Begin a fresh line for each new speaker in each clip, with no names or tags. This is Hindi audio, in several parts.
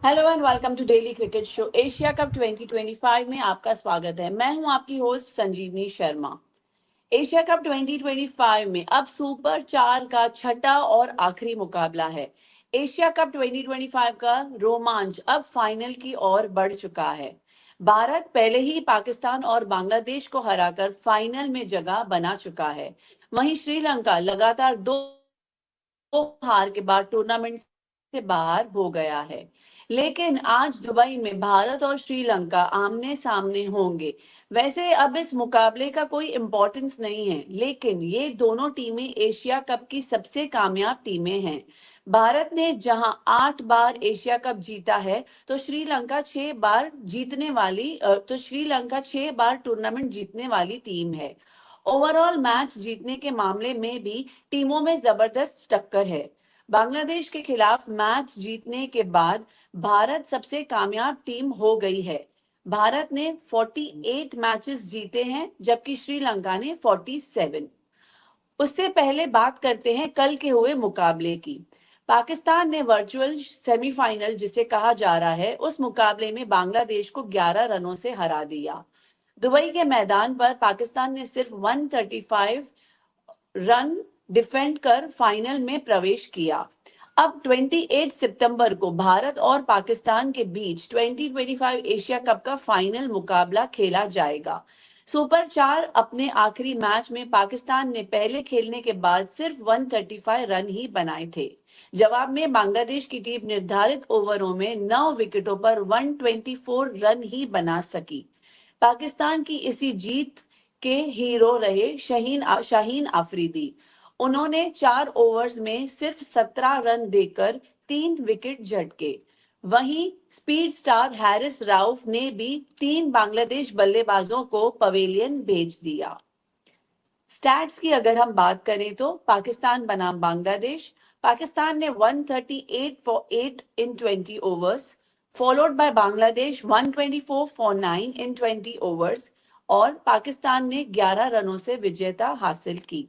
Hello and welcome to daily cricket show Asia cup 2025 में आपका स्वागत है। मैं हूं आपकी host Sanjeevani Sharma. Asia cup 2025 में अब सुपर 4 का छठा और आखिरी मुकाबला है। एशिया कप 2025 का रोमांच अब फाइनल की ओर बढ़ चुका है। भारत पहले ही पाकिस्तान और बांग्लादेश को हराकर फाइनल में जगह बना चुका है। वहीं श्रीलंका लगातार दो हार के बाद टूर्नामेंट से बाहर हो गया है। लेकिन आज दुबई में भारत और श्रीलंका आमने सामने होंगे। वैसे अब इस मुकाबले का कोई इम्पोर्टेंस नहीं है, लेकिन ये दोनों टीमें एशिया कप की सबसे कामयाब टीमें हैं। भारत ने जहां 8 बार एशिया कप जीता है, तो श्रीलंका 6 बार टूर्नामेंट जीतने वाली टीम है। ओवरऑल मैच जीतने के मामले में भी टीमों में जबरदस्त टक्कर है। बांग्लादेश के खिलाफ मैच जीतने के बाद भारत सबसे कामयाब टीम हो गई है। भारत ने 48 मैचेस जीते हैं, जबकि श्रीलंका ने 47। उससे पहले बात करते हैं कल के हुए मुकाबले की। पाकिस्तान ने वर्चुअल सेमीफाइनल जिसे कहा जा रहा है, उस मुकाबले में बांग्लादेश को 11 रनों से हरा दिया। दुबई के मैदान पर पाकिस्तान ने सिर्फ 135 रन डिफेंड कर फाइनल में प्रवेश किया। अब 28 सितंबर को भारत और पाकिस्तान के बीच 2025 एशिया कप का फाइनल मुकाबला खेला जाएगा। सुपर 4 अपने आखिरी मैच में पाकिस्तान ने पहले खेलने के बाद सिर्फ 135 रन ही बनाए थे। जवाब में बांग्लादेश की टीम निर्धारित ओवरों में 9 विकेटों पर 124 रन ही बना सकी। पाकिस्तान की इसी जीत के हीरो रहे शाहीन अफरीदी। उन्होंने 4 ओवर्स में सिर्फ 17 रन देकर 3 विकेट झटके। वहीं स्पीड स्टार हैरिस राउफ ने भी 3 बांग्लादेश बल्लेबाजों को पवेलियन भेज दिया। स्टैट्स की अगर हम बात करें तो पाकिस्तान बनाम बांग्लादेश, पाकिस्तान ने 138 for 8 in 20 overs, followed by Bangladesh 124 for 9 in 20 overs, और पाकिस्तान ने 11 रनों से विजेता हासिल की।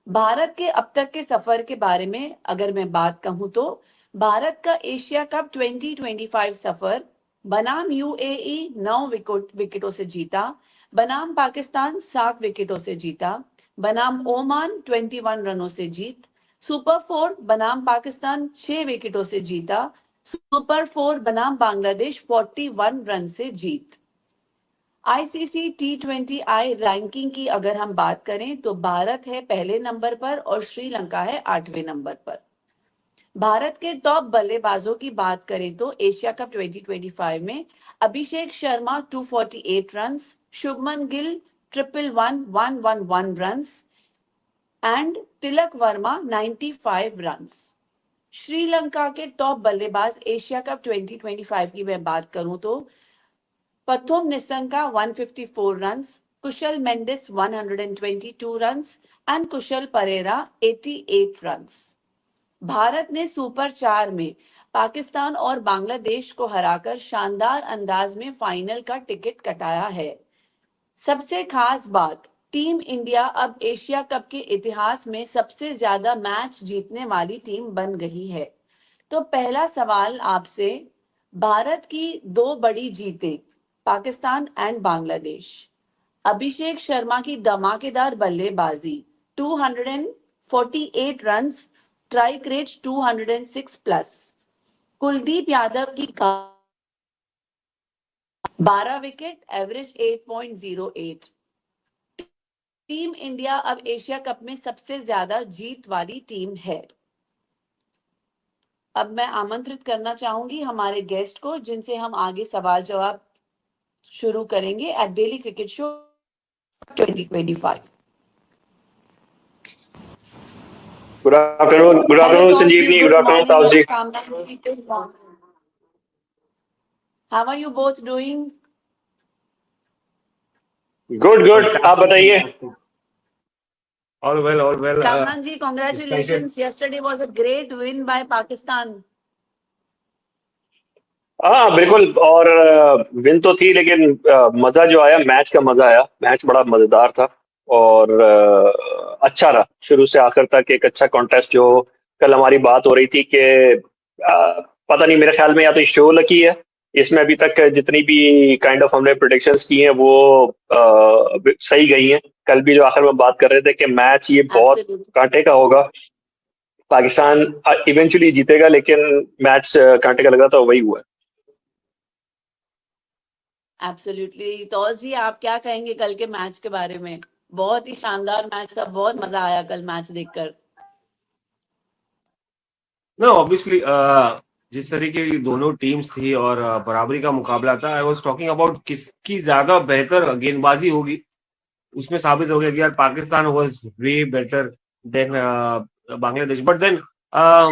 भारत के अब तक के सफर के बारे में अगर मैं बात कहूं तो भारत का एशिया कप 2025 सफर बनाम यूएई 9 विकेटों से जीता, बनाम पाकिस्तान 7 विकेटों से जीता, बनाम ओमान 21 रनों से जीत, सुपर 4 बनाम पाकिस्तान 6 विकेटों से जीता, सुपर 4 बनाम बांग्लादेश 41 रन से जीत। आईसीसी T20I रैंकिंग की अगर हम बात करें तो भारत है पहले नंबर पर और श्रीलंका है 8वें नंबर पर। भारत के टॉप बल्लेबाजों की बात करें तो एशिया कप 2025 में Abhishek Sharma 248 runs, Shubman Gill 111 runs and Tilak Varma 95 runs. Sri Lanka के टॉप बल्लेबाज एशिया कप 2025 की मैं बात करूं तो Pathum Nissanka 154 runs, Kushal Mendis 122 runs and Kushal Pereira 88 runs। Bharat ने सुपर 4 में पाकिस्तान और बांग्लादेश को हराकर शानदार अंदाज में फाइनल का टिकट कटाया है। सबसे खास बात, टीम इंडिया अब एशिया कप के इतिहास में सबसे ज्यादा मैच जीतने वाली टीम बन गई है। तो पहला सवाल आपसे, भारत की 2 बड़ी जीतें पाकिस्तान एंड बांग्लादेश, अभिषेक शर्मा की धमाकेदार बल्लेबाजी 248 runs, strike rate 206 plus, Kuldeep Yadav की 12 विकेट, एवरेज 8.08। टीम इंडिया अब एशिया कप में सबसे ज्यादा जीत वाली टीम है। अब मैं आमंत्रित करना चाहूंगी हमारे गेस्ट को, जिनसे हम आगे सवाल जवाब शुरू करेंगे at daily cricket show 2025।
Good
hello
afternoon,
Taus you,
Sanjeevni. Good
good
afternoon,
morning
Tausji.
शुभकामनाएं। How are you both doing?
Good. आप बताइए.
All well, all well.
Kamran ji,
Excited.
congratulations. Yesterday was a great win by Pakistan.
हाँ बिल्कुल, और विन तो थी, लेकिन मजा जो आया, मैच का मजा आया. मैच बड़ा मजेदार था और अच्छा रहा शुरू से आखिर तक. एक अच्छा कॉन्टेस्ट, जो कल हमारी बात हो रही थी कि पता नहीं, मेरे ख्याल में या तो शो लकी है, इसमें अभी तक जितनी भी काइंड ऑफ हमने प्रोडिक्शंस की हैं वो सही गई हैं। कल भी जो आखिर में बात कर रहे थे कि मैच ये बहुत
एब्सोल्युटली,
कांटे का होगा, पाकिस्तान इवेंचुअली जीतेगा, लेकिन मैच कांटे का लगा था, वही हुआ।
एब्सोल्युटली। तौस जी, आप क्या कहेंगे कल के मैच के बारे में? बहुत ही शानदार मैच था, बहुत मजा आया कल मैच देखकर।
नो ऑब्वियसली जिस तरीके की दोनों टीम्स थी और बराबरी का मुकाबला था, आई वाज टॉकिंग अबाउट किसकी ज्यादा बेहतर गेंदबाजी होगी। उसमें साबित हो गया कि यार Pakistan was way better than Bangladesh. But then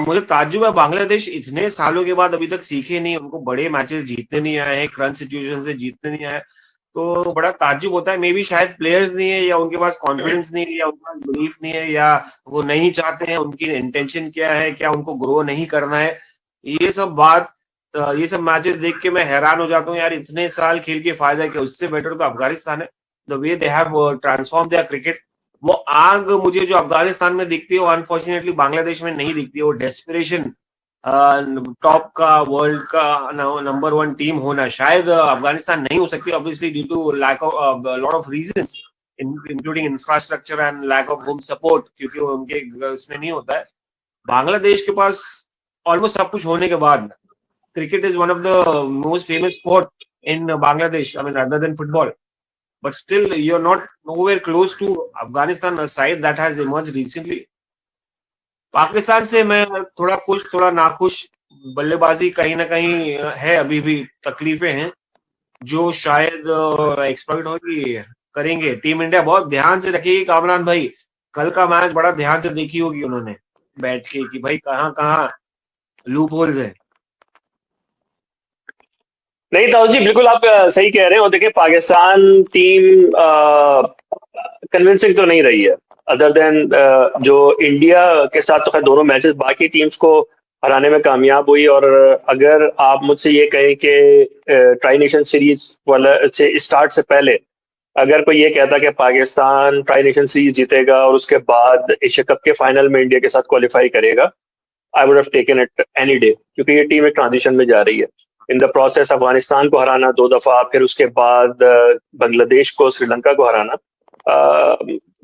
मुझे ताज्जुब है, बांग्लादेश इतने सालों के बाद अभी तक सीखे नहीं, उनको बड़े मैचेस जीतने नहीं आए हैं, क्रंच सिचुएशन से जीतने नहीं आए, तो बड़ा ताज्जुब होता है। मे बी शायद प्लेयर्स नहीं है, या उनके पास कॉन्फिडेंस नहीं है, या उनके पास बिलीफ नहीं है, या वो नहीं चाहते हैं, उनकी इंटेंशन क्या है, क्या उनको ग्रो नहीं करना है। ये सब बात ये सब मैचेस देख के मैं हैरान हो जाता हूँ यार, इतने साल खेल के फायदा क्या? उससे बेटर तो अफगानिस्तान है, the way they have transform their cricket. वो आग मुझे जो अफगानिस्तान में दिखती है वो अनफॉर्चुनेटली बांग्लादेश में नहीं दिखती है। वो डेस्परेशन, टॉप का वर्ल्ड का नंबर 1 टीम होना शायद अफगानिस्तान नहीं हो सकती, obviously due to lack of lot of reasons including infrastructure and lack of home support, क्योंकि उनके उसमें नहीं होता है। बांग्लादेश के पास ऑलमोस्ट सब कुछ होने के बाद, cricket is one of the most famous sport in Bangladesh, I mean other than football, but still you're not nowhere close to Afghanistan, a side that has emerged recently. Pakistan से मैं थोड़ा खुश थोड़ा नाखुश, बल्लेबाजी कहीं ना कहीं है, अभी भी तकलीफें हैं जो शायद एक्सप्लॉइट होगी, करेंगे। टीम इंडिया बहुत ध्यान से रखेगी, कामरान भाई कल का मैच बड़ा ध्यान से देखी होगी उन्होंने बैठ के कि भाई कहाँ कहाँ लूप होल्स है।
नहीं ताऊ जी, बिल्कुल आप सही कह रहे हैं। और देखिए, पाकिस्तान टीम कन्विंसिंग तो नहीं रही है, अदर देन जो इंडिया के साथ तो खैर दोनों मैचेस बाकी टीम्स को हराने में कामयाब हुई। और अगर आप मुझसे ये कहें कि ट्राई नेशन सीरीज वाला से स्टार्ट से पहले अगर कोई ये कहता कि पाकिस्तान ट्राई नेशन सीरीज जीतेगा और उसके बाद एशिया कप के फाइनल में इंडिया के साथ क्वालिफाई करेगा, I would have taken it any day, क्योंकि ये टीम एक ट्रांजिशन में जा रही है। इन द प्रोसेस अफगानिस्तान को हराना 2 दफा, फिर उसके बाद बांग्लादेश को, श्रीलंका को हराना,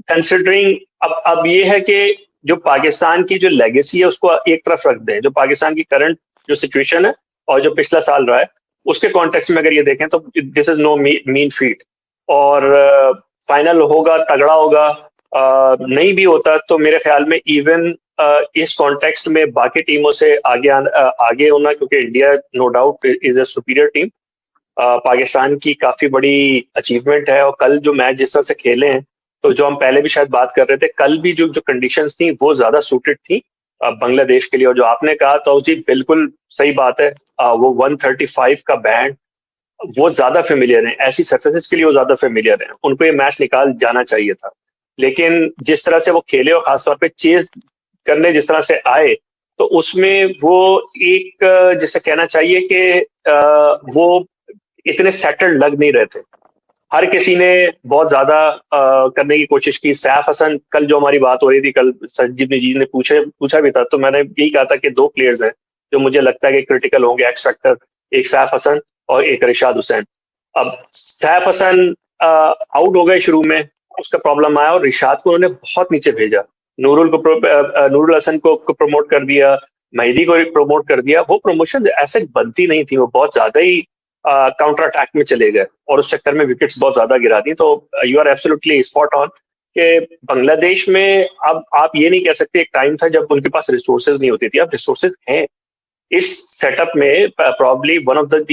कंसिडरिंग अब ये है कि जो पाकिस्तान की जो लेगेसी है उसको एक तरफ रख दें, जो पाकिस्तान की करंट जो सिचुएशन है और जो पिछला साल रहा है उसके कॉन्टेक्स्ट में अगर ये देखें तो this is no mean feat. और फाइनल होगा, तगड़ा होगा, नहीं भी होता तो मेरे ख्याल में इवन इस कॉन्टेक्स्ट में बाकी टीमों से आगे होना, क्योंकि India no doubt is a superior team. Pakistan की काफी बड़ी अचीवमेंट है, और कल जो मैच जिस तरह से खेले हैं, तो जो हम पहले भी शायद बात कर रहे थे, कल भी जो जो कंडीशंस थी वो ज्यादा सूटेड थी बांग्लादेश के लिए। और जो आपने कहा तो जी बिल्कुल सही बात है, वो 135 का बैंड वो ज्यादा फेमिलियर है, ऐसी सर्फेसेस के लिए वो ज्यादा फेमिलियर है, उनको ये मैच निकाल जाना चाहिए था। लेकिन जिस तरह से वो खेले और खासतौर पे चेज करने जिस तरह से आए, तो उसमें वो एक जिसे कहना चाहिए कि वो इतने सेटल्ड लग नहीं रहे थे। हर किसी ने बहुत ज्यादा करने की कोशिश की। सैफ हसन, कल जो हमारी बात हो रही थी, कल संजीव जी ने पूछा भी था, तो मैंने यही कहा था कि 2 प्लेयर्स हैं जो मुझे लगता है कि क्रिटिकल होंगे, एक्स फैक्टर, एक सैफ हसन और एक रिशाद हुसैन। अब सैफ हसन आउट हो गए शुरू में, उसका प्रॉब्लम आया, और रिशाद को उन्होंने बहुत नीचे भेजा। नूरुल हसन को प्रमोट कर दिया, मेहदी को प्रमोट कर दिया। वो प्रमोशन ऐसे बनती नहीं थी, वो बहुत ज्यादा ही काउंटर अटैक में चले गए और उस चक्कर में विकेट्स बहुत ज्यादा गिरा दी। तो you are absolutely spot on कि बांग्लादेश में अब आप ये नहीं कह सकते, एक टाइम था जब उनके पास रिसोर्सेज नहीं होती थी, अब रिसोर्सेज हैं इस सेटअप में। Probably one of the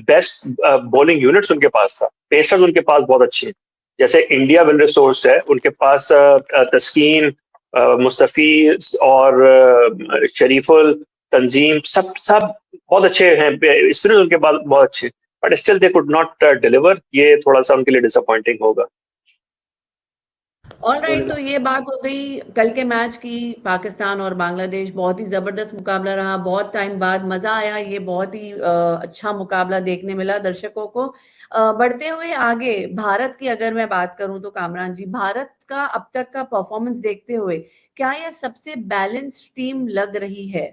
best bowling units उनके पास था, पेसर्स उनके पास बहुत अच्छे हैं। जैसे इंडिया विन रिसोर्स है उनके पास, तस्कीन, मुस्तफीज और शरीफुल, तंजीम, सब बहुत अच्छे हैं, स्पिनर्स उनके पास बहुत अच्छे, but still they could not deliver. ये थोड़ा सा उनके लिए डिसअपॉइंटिंग होगा।
ऑलराइट, तो ये बात हो गई कल के मैच की। पाकिस्तान और बांग्लादेश बहुत ही जबरदस्त मुकाबला रहा, बहुत टाइम बाद मजा आया, ये बहुत ही अच्छा मुकाबला देखने मिला दर्शकों को। बढ़ते हुए आगे भारत की अगर मैं बात करूं तो कामरान जी, भारत का अब तक का परफॉर्मेंस देखते हुए क्या यह सबसे बैलेंस्ड टीम लग रही है?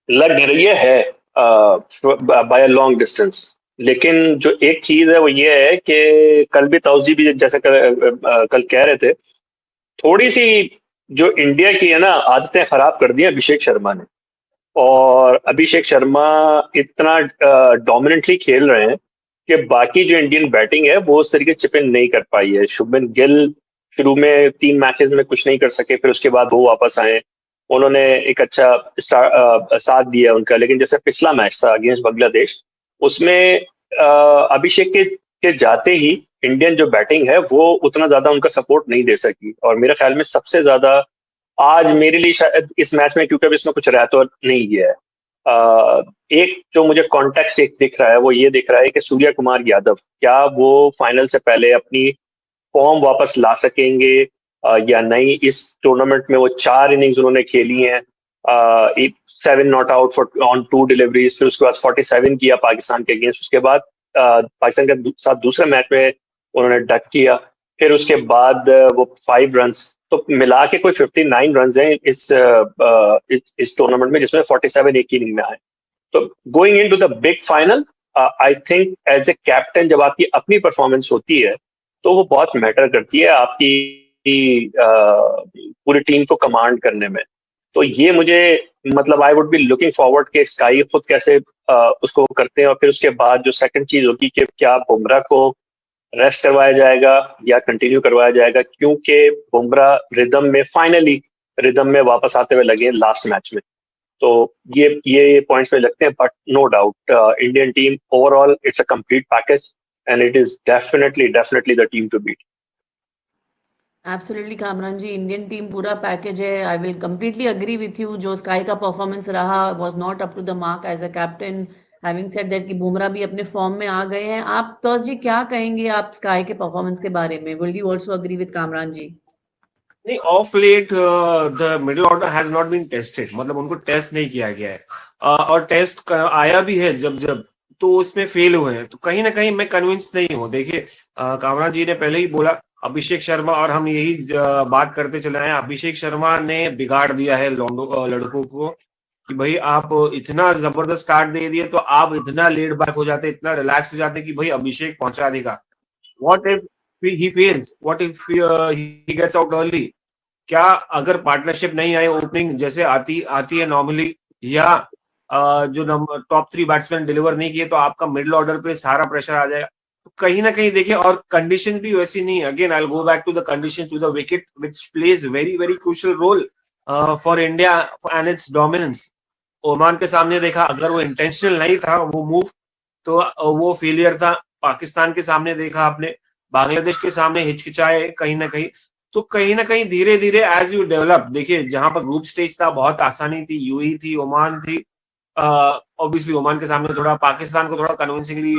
लग रही है बाय लॉन्ग डिस्टेंस। लेकिन जो एक चीज है वो ये है कि कल भी ताऊस जी भी जैसे कल कह रहे थे, थोड़ी सी जो इंडिया की है ना आदतें खराब कर दी हैं अभिषेक शर्मा ने। और अभिषेक शर्मा इतना डोमिनेंटली खेल रहे हैं कि बाकी जो इंडियन बैटिंग है वो उस तरीके से चिप इन नहीं कर पाई है। शुभमन गिल शुरू में 3 मैचेस में कुछ नहीं कर सके, फिर उसके बाद वो वापस आए, उन्होंने एक अच्छा साथ दिया उनका। लेकिन जैसे पिछला मैच था अगेंस्ट बांग्लादेश, उसमें अभिषेक के जाते ही इंडियन जो बैटिंग है वो उतना ज्यादा उनका सपोर्ट नहीं दे सकी। और मेरे ख्याल में सबसे ज्यादा आज मेरे लिए शायद इस मैच में, क्योंकि अब इसमें कुछ रह तो नहीं गया है, एक जो मुझे कॉन्टेक्स्ट एक दिख रहा है वो ये दिख रहा है कि सूर्य कुमार यादव क्या वो फाइनल से पहले अपनी फॉर्म वापस ला सकेंगे या नहीं। इस टूर्नामेंट में वो 4 इनिंग्स उन्होंने खेली हैं, 7 not out for on 2 deliveries, फिर उसके बाद 47 किया पाकिस्तान के अगेंस्ट, उसके बाद पाकिस्तान के साथ दूसरे मैच में उन्होंने डक किया, फिर उसके बाद वो 5 रन, तो मिला के कोई 59 रन हैं इस टूर्नामेंट में, जिसमें 47 एक ही इनिंग में आए। तो going in to the big final, I think as a captain जब आपकी अपनी परफॉर्मेंस होती है तो वो बहुत मैटर करती है आपकी पूरी टीम को कमांड करने में। तो ये मुझे मतलब I would be looking forward के स्काई खुद कैसे उसको करते हैं। और फिर उसके बाद जो सेकंड चीज होगी कि क्या बुमराह को रेस्ट करवाया जाएगा या कंटिन्यू करवाया जाएगा, क्योंकि बुमराह रिदम में फाइनली रिदम में वापस आते हुए लगे लास्ट मैच में। तो ये पॉइंट्स में लगते हैं। But no doubt Indian team overall it's a complete package and it is definitely the team to beat.
Absolutely Kamran ji, Indian team पूरा पैकेज है। I will completely agree with you. जो स्काई का परफॉर्मेंस रहा was not up to the mark as a captain. Having said that कि बुमराह भी अपने फॉर्म में आ गए हैं। आप तौस जी क्या कहेंगे आप स्काई के परफॉर्मेंस के बारे में? Will you also agree with Kamran ji?
नहीं, of late the middle order has not been tested, मतलब उनको टेस्ट नहीं किया गया है। और टेस्ट आया भी है जब जब, तो उसमें फेल हुए हैं। तो कहीं ना कहीं मैं कन्विंस नहीं हूँ। देखिए कामरान जी ने पहले ही बोला अभिषेक शर्मा, और हम यही बात करते चले आए, अभिषेक शर्मा ने बिगाड़ दिया है लड़कों को कि भाई आप इतना जबरदस्त स्टार्ट दे दिए तो आप इतना लेट बैक हो जाते, इतना रिलैक्स हो जाते कि भाई अभिषेक पहुंचा देगा। What if he fails, what if he gets out early? क्या अगर पार्टनरशिप नहीं आए, ओपनिंग जैसे आती है नॉर्मली, या जो नंबर टॉप 3 बैट्समैन डिलीवर नहीं किए, तो आपका मिडिल ऑर्डर पे सारा प्रेशर आ जाएगा। तो कहीं ना कहीं देखिए, और कंडीशन भी वैसी नहीं है। Again I will go back to the condition, to the wicket which plays very very crucial role for India and its dominance. Oman के सामने देखा, अगर वो इंटेंशनल नहीं था वो मूव, तो वो फेलियर था। पाकिस्तान के सामने देखा आपने, बांग्लादेश के सामने हिचकिचाए कहीं ना कहीं। तो कहीं ना कहीं धीरे धीरे एज यू डेवलप, देखिए जहां पर ग्रुप स्टेज था बहुत आसानी थी, यूएई थी, ओमान थी। ऑब्वियसली ओमान के सामने थोड़ा पाकिस्तान को थोड़ा कन्विंसिंगली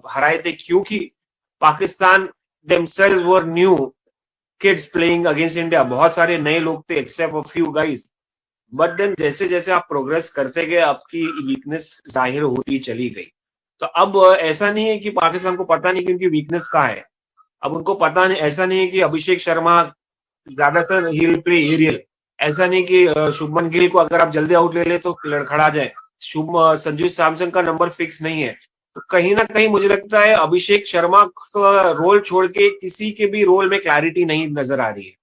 हराए थे, क्योंकि Pakistan themselves were new kids playing against India. बहुत सारे नए लोग थे except a few guys. But then जैसे जैसे आप प्रोग्रेस करते गए, आपकी वीकनेस जाहिर होती चली गई। तो अब ऐसा नहीं है कि पाकिस्तान को पता नहीं कि उनकी वीकनेस कहाँ है। अब उनको पता नहीं, ऐसा नहीं है कि अभिषेक शर्मा ज्यादातर ही विल प्ले एरियल। ऐसा नहीं कि शुभमन गिल को अगर आप जल्दी आउट ले ले तो लड़खड़ा जाए। संजू सैमसन का नंबर फिक्स नहीं है। तो कहीं ना कहीं मुझे लगता है अभिषेक शर्मा का रोल छोड़ के किसी के भी रोल में क्लैरिटी नहीं नजर आ रही है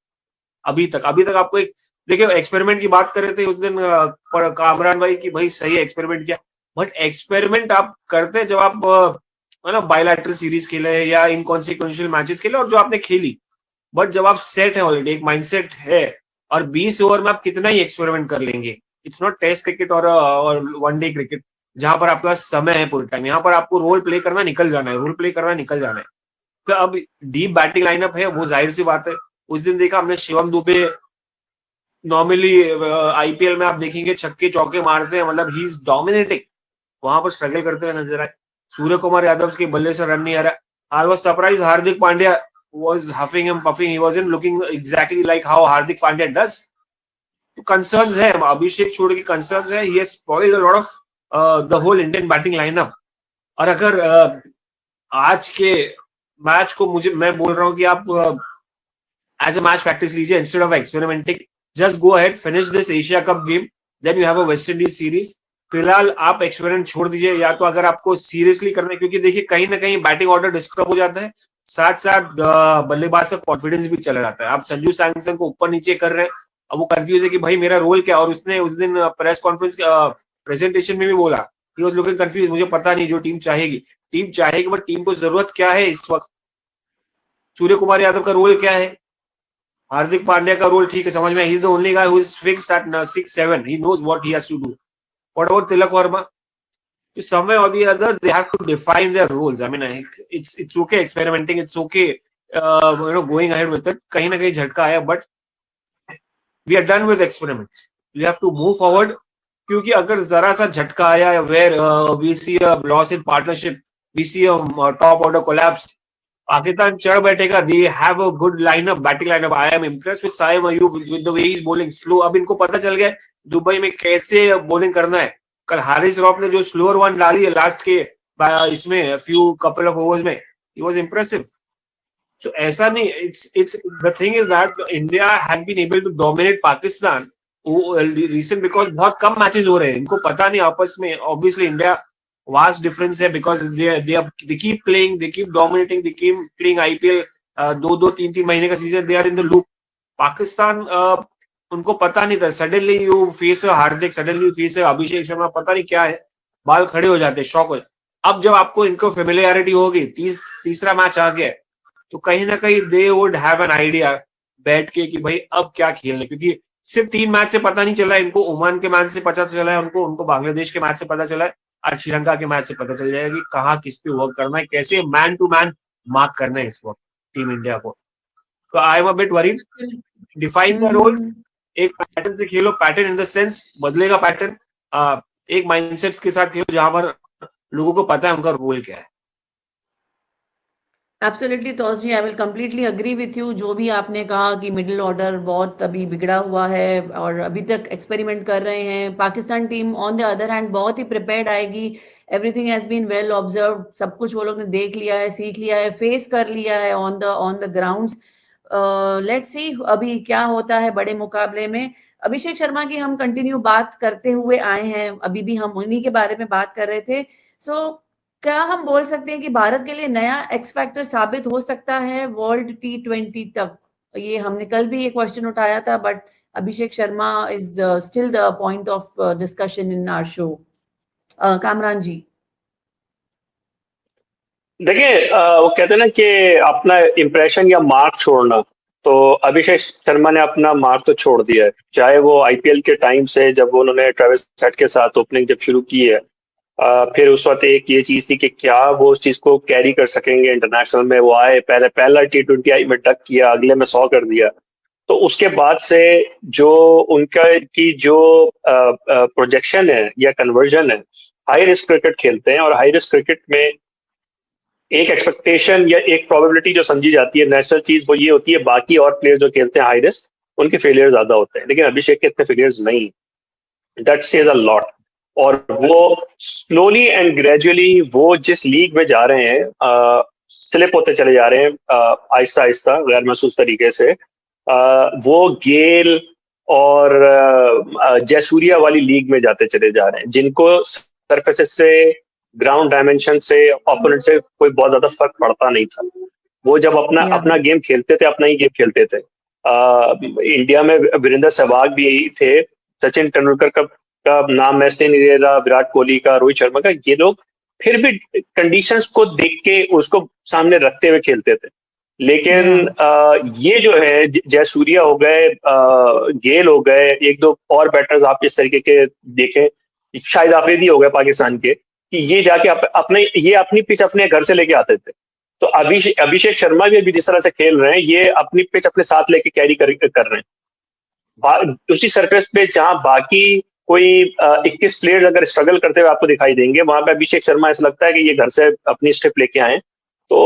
अभी तक आपको एक, देखिए एक्सपेरिमेंट की बात कर रहे थे उस दिन कामरान भाई की, भाई सही एक्सपेरिमेंट किया। बट एक्सपेरिमेंट आप करते जब आप बायलैटरल सीरीज खेले या इनकॉन्सिक्वेंशियल मैचेस खेले और जो आपने खेली। बट जब आप सेट है ऑलरेडी, एक माइंडसेट है, और 20 ओवर में आप कितना ही एक्सपेरिमेंट कर लेंगे। इट्स नॉट टेस्ट क्रिकेट और वनडे क्रिकेट जहां पर आपके पास समय है पूरे टाइम। यहाँ पर आपको रोल प्ले करना निकल जाना है, रोल प्ले करना निकल जाना है। तो अब डीप बैटिंग लाइनअप है, वो जाहिर सी बात है। उस दिन देखा हमने शिवम दुबे, नॉर्मली आईपीएल में आप देखेंगे छक्के चौके मारते हैं, मतलब ही इज डोमिनेटिंग, वहां पर स्ट्रगल करते हुए नजर आए। सूर्य कुमार यादव के बल्ले से रन नहीं आ रहा। I was surprise Hardik Pandya was huffing and puffing. He wasn't looking exactly like how Hardik Pandya does. Concerns है, अभिषेक छोड़ के concerns है. He has spoiled a lot of the whole Indian batting lineup. और अगर आज के मैच को मैं बोल रहा हूँ कि आप एज अ मैच प्रैक्टिस लीजिए instead of experimenting, just go ahead, finish this Asia cup game, then you have a West Indies series. फिलहाल आप एक्सपेरिमेंट छोड़ दीजिए, या तो अगर आपको सीरियसली करना है, क्योंकि देखिए कहीं ना कहीं बैटिंग ऑर्डर डिस्टर्ब हो जाता है, साथ साथ बल्लेबाज का कॉन्फिडेंस भी चला जाता है। आप संजू सैमसन को ऊपर नीचे कर रहे हैं, अब वो कंफ्यूज है कि भाई मेरा रोल क्या, और उसने उस दिन प्रेस कॉन्फ्रेंस प्रेजेंटेशन में भी बोला, ही वाज लुकिंग कंफ्यूज, मुझे पता नहीं जो टीम चाहेगी बट टीम को जरूरत क्या है इस वक्त, सूर्य कुमार यादव का रोल क्या है, हार्दिक पांड्या का रोल ठीक है समझ में, he is the only guy who is fixed at 6-7, he knows what he has to do. What about Tilak Varma? somewhere or the other they have to define their roles. I mean, it's okay experimenting, it's okay going ahead with it. कहीं ना कहीं झटका आया, but we are done with experiments. We have to move forward, क्योंकि अगर जरा सा झटका आया where we see a loss in partnership, we see a top order collapse, Pakistan चढ़ बैठेगा। They have a good lineup, batting lineup. I am impressed with Saim Ayub with the way he's bowling slow. अब इनको पता चल गया दुबई में कैसे बॉलिंग करना है। कल हारिस रॉफ ने जो स्लोअर वन डाली है लास्ट के इसमें फ्यू कपल ऑफ ओवर्स में, ही वाज इंप्रेसिव। सो ऐसा नहीं, it's the thing is that India had been able to dominate Pakistan recent, because बहुत कम मैचेस हो रहे हैं, इनको पता नहीं आपस में। ऑब्वियसली इंडिया वास्ट डिफरेंस है, because they keep playing, they keep dominating, they keep playing IPL 2-3 महीने का season, they are in the loop. Pakistan उनको पता नहीं था, suddenly you face Hardik, suddenly you face Abhishek Sharma, पता नहीं क्या है, बाल खड़े हो जाते, शॉक हो जाते। अब जब आपको इनको फेमिलियरिटी होगी, तीसरा मैच आ गया, तो कहीं ना कहीं they would have an idea बैठ के कि भाई अब क्या खेलना, क्योंकि सिर्फ 3 मैच से पता नहीं चला इनको, ओमान के मैच से पता चला है उनको बांग्लादेश के मैच से पता चला है, आज श्रीलंका के मैच से पता चल जाएगा कि कहाँ किस पे वर्क करना है, कैसे मैन टू मैन मार्क करना है इस वक्त टीम इंडिया को। तो I am a bit worried, define the role, एक पैटर्न से खेलो, पैटर्न इन द सेंस बदलेगा पैटर्न, एक माइंडसेट के साथ खेलो जहां पर लोगों को पता है उनका रोल क्या है।
Absolutely Tausi, I will completely agree with you. जो भी आपने कहा कि मिडिल ऑर्डर बहुत अभी बिगड़ा हुआ है और अभी तक एक्सपेरिमेंट कर रहे हैं। Pakistan team on the other hand बहुत ही प्रिपेयर्ड आएगी, everything has been well observe, सब कुछ वो लोग ने देख लिया है, सीख लिया है, फेस कर लिया है on the grounds. Let's see अभी क्या होता है बड़े मुकाबले में। अभिषेक शर्मा की हम कंटिन्यू बात करते हुए आए हैं, अभी भी हम उन्हीं के बारे में बात कर रहे थे। सो क्या हम बोल सकते हैं कि भारत के लिए नया एक्स फैक्टर साबित हो सकता है वर्ल्ड T20 तक? ये हमने कल भी ये क्वेश्चन उठाया था, but Abhishek Sharma is still the point of discussion in our show. Kamran ji
देखिए, वो कहते हैं ना कि अपना इंप्रेशन या मार्क छोड़ना, तो अभिषेक शर्मा ने अपना मार्क तो छोड़ दिया है। चाहे वो आईपीएल के टाइम से जब उन्होंने ट्रेविस हेड के साथ ओपनिंग जब शुरू की है, फिर उस वक्त एक ये चीज थी कि क्या वो उस चीज को कैरी कर सकेंगे इंटरनेशनल में। वो आए, पहला T20 आई में डक किया, अगले में 100 कर दिया। तो उसके बाद से जो उनका की जो प्रोजेक्शन है या कन्वर्जन है, हाई रिस्क क्रिकेट खेलते हैं, और हाई रिस्क क्रिकेट में एक एक्सपेक्टेशन या एक प्रोबेबिलिटी जो समझी जाती है नेशनल चीज, वो ये होती है बाकी और प्लेयर जो खेलते हैं हाई रिस्क उनके फेलियर ज्यादा होते हैं, लेकिन अभिषेक के इतने फेलियर्स नहीं। That says a lot. और वो स्लोली एंड ग्रेजुअली वो जिस लीग में जा रहे हैं, स्लिप होते चले जा रहे हैं आहिस्ता आहिस्ता गैर महसूस तरीके से। वो गेल और जयसूर्या वाली लीग में जाते चले जा रहे हैं, जिनको सरफेसेस से, ग्राउंड डायमेंशन से, ओपोनेंट से कोई बहुत ज्यादा फर्क पड़ता नहीं था। वो जब अपना गेम खेलते थे, अपना ही गेम खेलते थे। इंडिया में वीरेंद्र सहवाग भी थे, सचिन तेंदुलकर का नाम मैं इसलिए नहीं ले रहा, विराट कोहली का, रोहित शर्मा का, ये लोग फिर भी कंडीशंस को देख के उसको सामने रखते हुए खेलते थे। लेकिन ये जो है जयसूर्या हो गए, गेल हो गए, एक दो और बैटर्स आप इस तरीके के देखें, शाहिद आफरीदी हो गए पाकिस्तान के, कि ये जाके अपनी पिच अपने घर से लेके आते थे। तो अभिषेक शर्मा भी अभी जिस तरह से खेल रहे हैं, ये अपनी पिच अपने साथ लेके कैरी कर रहे हैं उसी सरफेस पे जहां बाकी कोई 21 प्लेयर्स अगर स्ट्रगल करते हुए आपको दिखाई देंगे, वहां पे अभिषेक शर्मा ऐसा लगता है कि ये घर से अपनी स्टेप लेके आए। तो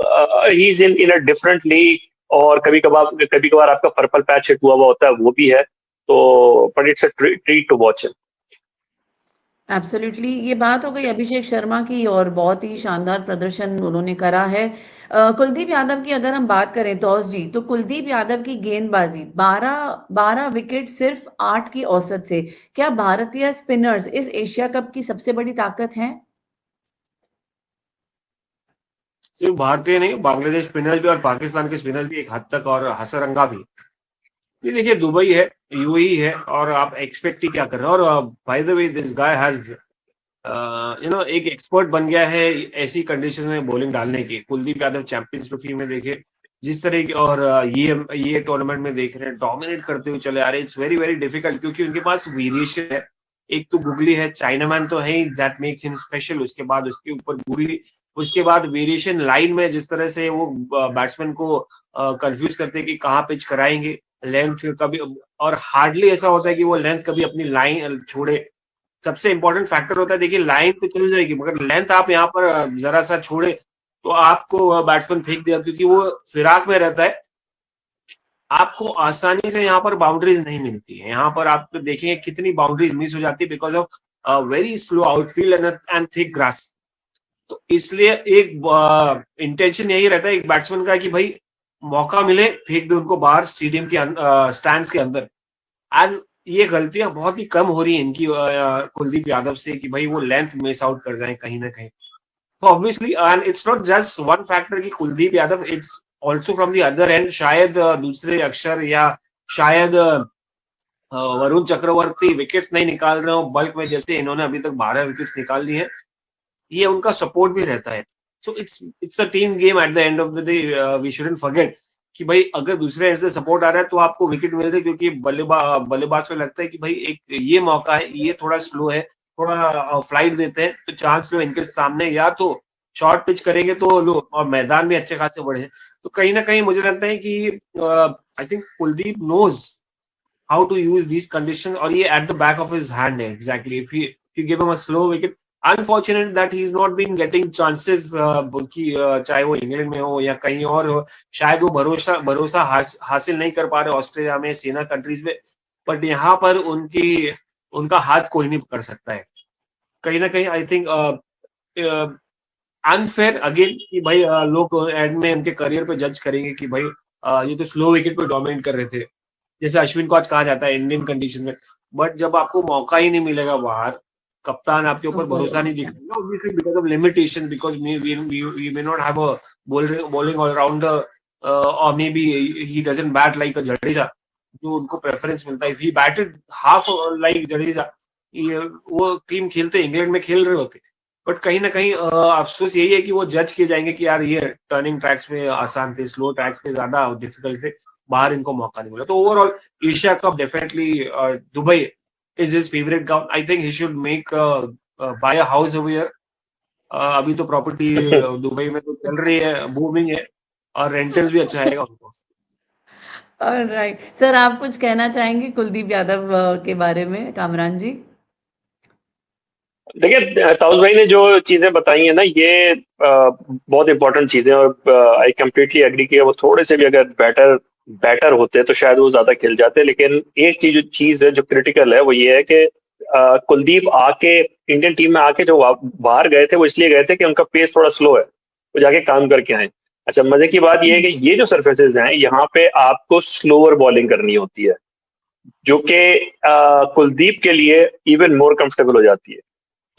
he is in a different league, और कभी कभार आपका पर्पल पैच हिट हुआ होता है, वो भी है। तो but it's a treat to watch.
Absolutely, ये बात हो गई अभिषेक शर्मा की और बहुत ही शानदार प्रदर्शन उन्होंने करा है। कुलदीप यादव की अगर हम बात करें तौस जी, तो कुलदीप यादव की गेंदबाजी 12 विकेट सिर्फ 8 की औसत से। क्या भारतीय स्पिनर्स इस एशिया कप की सबसे बड़ी ताकत हैं?
सिर्फ भारतीय नहीं, बांग्लादेश स्पिनर्स भी और पाकिस्तान के स्पिनर्स भी एक हद तक, और हसरंगा भी। ये देखिए, दुबई है, यूएई है, और आप एक्सपेक्ट ही क्या कर रहे हो। और by the way, this guy has एक एक्सपर्ट बन गया है ऐसी कंडीशन में बॉलिंग डालने की। कुलदीप यादव चैंपियंस ट्रॉफी में देखे जिस तरह की, और ये टूर्नामेंट में देख रहे हैं डोमिनेट करते हुए चले आ रहे हैं। इट्स वेरी वेरी डिफिकल्ट, क्योंकि उनके पास वेरिएशन है। एक तो गुगली है, चाइनामैन तो है ही, दैट मेक्स हिम स्पेशल। उसके बाद उसके ऊपर गुगली, उसके बाद वेरिएशन लाइन में, जिस तरह से वो बैट्समैन को कंफ्यूज करते हैं कि कहाँ पिच कराएंगे, लेंथ कभी, और हार्डली ऐसा होता है कि वो लेंथ कभी अपनी लाइन छोड़े। सबसे इंपॉर्टेंट फैक्टर होता है, देखिए लाइन तो चल जाएगी, मगर लेंथ आप यहाँ पर जरा सा छोड़े तो आपको बैट्समैन फेंक दिया, क्योंकि वो फिराक में रहता है। आपको आसानी से यहाँ पर बाउंड्रीज नहीं मिलती है। यहाँ पर आप देखेंगे कितनी बाउंड्रीज मिस हो जाती है because of very slow outfield and thick grass. तो इसलिए एक इंटेंशन यही रहता है एक बैट्समैन का कि भाई मौका मिले फेंक दे उनको बाहर स्टेडियम के स्टैंड्स के अंदर। एंड ये गलतियां बहुत ही कम हो रही हैं इनकी कुलदीप यादव से, कि भाई वो लेंथ मिस आउट कर जाए कहीं ना कहीं। तो obviously, and it's not just one factor कि Kuldeep Yadav, it's also from the other end. शायद दूसरे अक्षर, या शायद वरुण चक्रवर्ती विकेट्स नहीं निकाल रहे हो बल्क में, जैसे इन्होंने अभी तक 12 विकेट्स निकाल दी है। ये उनका सपोर्ट भी रहता है। So it's a team game at the end of the day. We shouldn't forget कि भाई अगर दूसरे एंड से सपोर्ट आ रहा है तो आपको विकेट मिल रही है, क्योंकि बल्लेबाज को लगता है कि भाई एक ये मौका है, ये थोड़ा स्लो है, थोड़ा फ्लाइट देते हैं तो चांस लो इनके सामने, या तो शॉर्ट पिच करेंगे तो लो, और मैदान भी अच्छे खासे बड़े हैं। तो कहीं ना कहीं मुझे लगता है कि I think Kuldeep knows how to use these condition, और ये at the back of his hand है exactly. If you give him a slow wicket, unfortunate that he is not been getting chances, चाहे वो इंग्लैंड में हो या कहीं और हो। शायद वो भरोसा हासिल नहीं कर पा रहे ऑस्ट्रेलिया में, सेना कंट्रीज में, बट यहाँ पर उनका हाथ कोई नहीं पकड़ सकता है। कहीं ना कहीं आई थिंक अनफेयर अगेन कि भाई लोग एंड में उनके करियर पे जज करेंगे कि भाई ये तो स्लो विकेट पे डोमिनेट कर रहे थे, जैसे अश्विन को आज कहा जाता है इंडियन कंडीशन में। बट जब आपको मौका ही नहीं मिलेगा बाहर, कप्तान आपके ऊपर भरोसा नहीं दिखाएगा, obviously because of limitation, because we may not have a bowling allrounder, और maybe he doesn't bat like a Jadeja, जो उनको प्रेफरेंस मिलता है। If he batted half like Jadeja, वो टीम खेलते इंग्लैंड में खेल रहे होते। बट कहीं ना कहीं अफसोस यही है कि वो जज किए जाएंगे कि यार ये टर्निंग ट्रैक्स में आसान थे, स्लो ट्रैक्स पे ज्यादा डिफिकल्ट थे, बाहर इनको मौका नहीं मिला। तो overall Asia cup definitely Dubai is his favourite ground. I think he should make buy a house over here. अभी तो प्रॉपर्टी दुबई में तो चल रही है, बूमिंग है, और रेंटल्स भी अच्छा आएगा उनको।
ऑलराइट सर, आप कुछ कहना चाहेंगे कुलदीप यादव के बारे में, कामरान जी?
देखिए, ताउस भाई ने जो चीजें बताई है ना, ये बहुत इंपॉर्टेंट चीजें, और आई कम्प्लीटली एग्री कि वो थोड़े से भी अगर बैटर होते तो शायद वो ज्यादा खेल जाते। लेकिन एक चीज है जो क्रिटिकल है, वो ये है कि कुलदीप आके इंडियन टीम में आके जो बाहर गए थे, वो इसलिए गए थे कि उनका पेस थोड़ा स्लो है, वो जाके काम करके आए। अच्छा, मजे की बात ये है कि ये जो सरफेसेज हैं, यहाँ पे आपको स्लोअर बॉलिंग करनी होती है, जो कि कुलदीप के लिए इवन मोर कंफर्टेबल हो जाती है।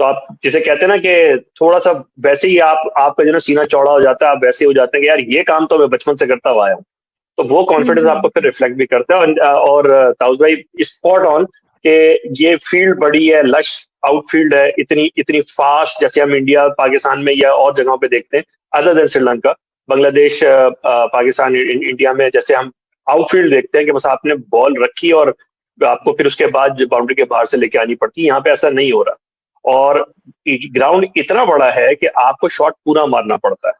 तो आप जिसे कहते हैं ना कि थोड़ा सा वैसे ही आपका जो ना सीना चौड़ा हो जाता है, आप वैसे हो जाते हैं कि यार ये काम तो मैं बचपन से करता हुआ आया हूँ। तो वो कॉन्फिडेंस आपको फिर रिफ्लेक्ट भी करता है। और ताउस भाई स्पॉट ऑन कि ये फील्ड बड़ी है, लश आउटफील्ड है, इतनी इतनी फास्ट, जैसे हम इंडिया पाकिस्तान में या और जगहों पे देखते हैं, other than Sri Lanka, Bangladesh, Pakistan, India में जैसे हम आउटफील्ड देखते हैं कि बस आपने बॉल रखी और आपको फिर उसके बाद बाउंड्री के बाहर से लेके आनी पड़ती है। यहाँ पे ऐसा नहीं हो रहा, और ग्राउंड इतना बड़ा है कि आपको शॉट पूरा मारना पड़ता है।